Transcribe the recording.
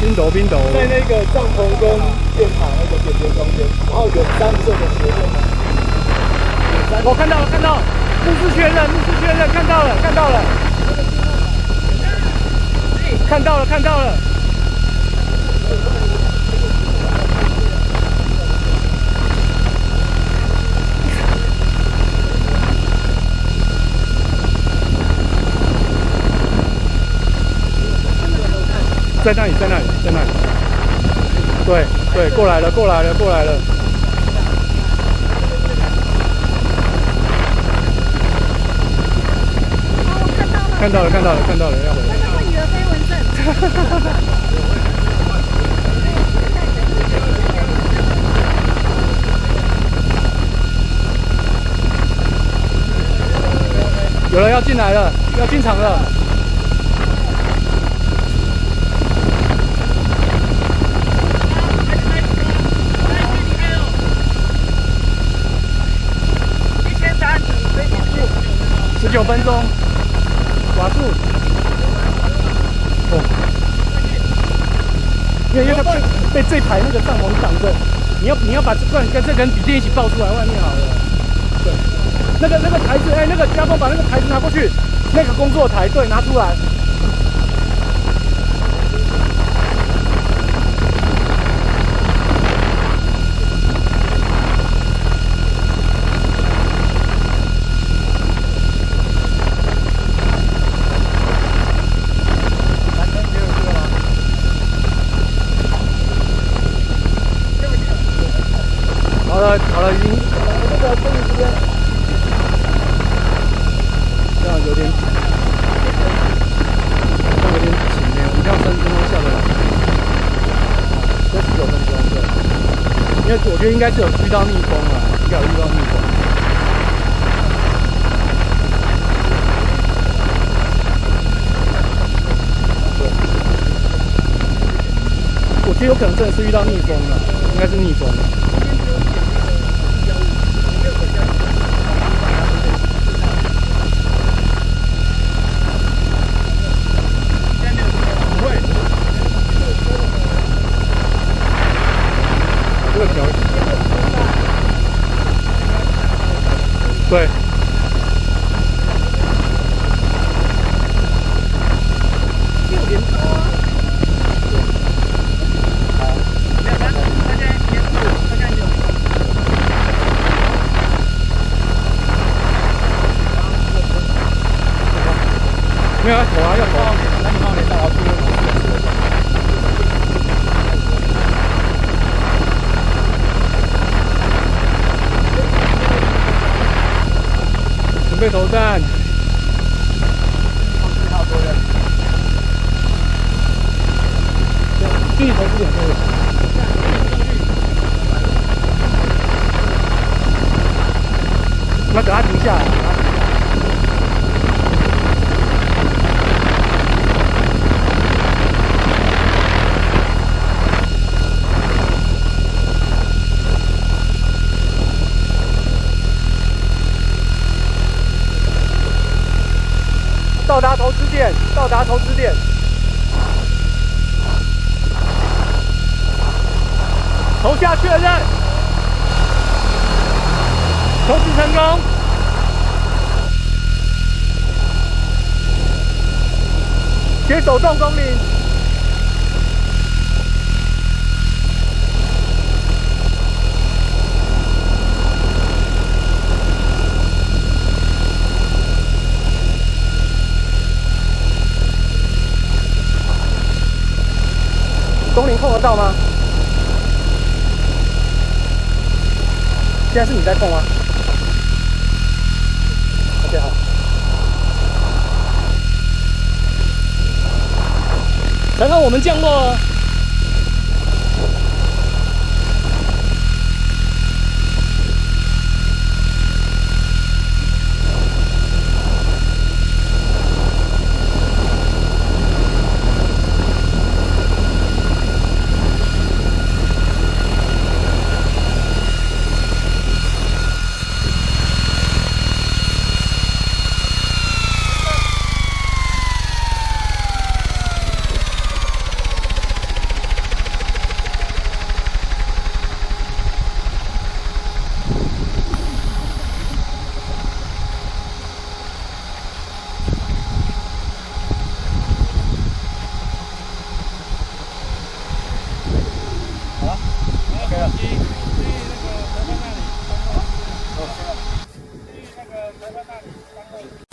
冰斗，在那个帐篷跟电塔那个点中间，然后有3色的斜线。我看到了，目视确认，看到了，看到了。在那里。对，过来了。看到了，要回来。那会以为飞蚊症。有了，要进来了，要进场了。19分钟，瓦数。哦，因为它被这排那个帐篷挡着，你要把这跟这根笔电一起抱出来外面好了。对，那个台子，那个家峰把那个台子拿过去，那个工作台，对，拿出来。好了，已经那个终于时间，这样有点紧呢。我们这样30分钟下得来，这19分钟对，因为我觉得应该是有遇到逆风了，应该有遇到逆风。对，我觉得有可能真的是遇到逆风了，应该是逆风了。对，6点多。好，没有要投啊，要投。那你帮我连到，准备投弹。继续投4点多。那等它停下来。到达投掷点，投下确认，投掷成功，接手动工领。东林控得到吗？现在是你在控吗 ？OK， 好。然后我们降落了。会议。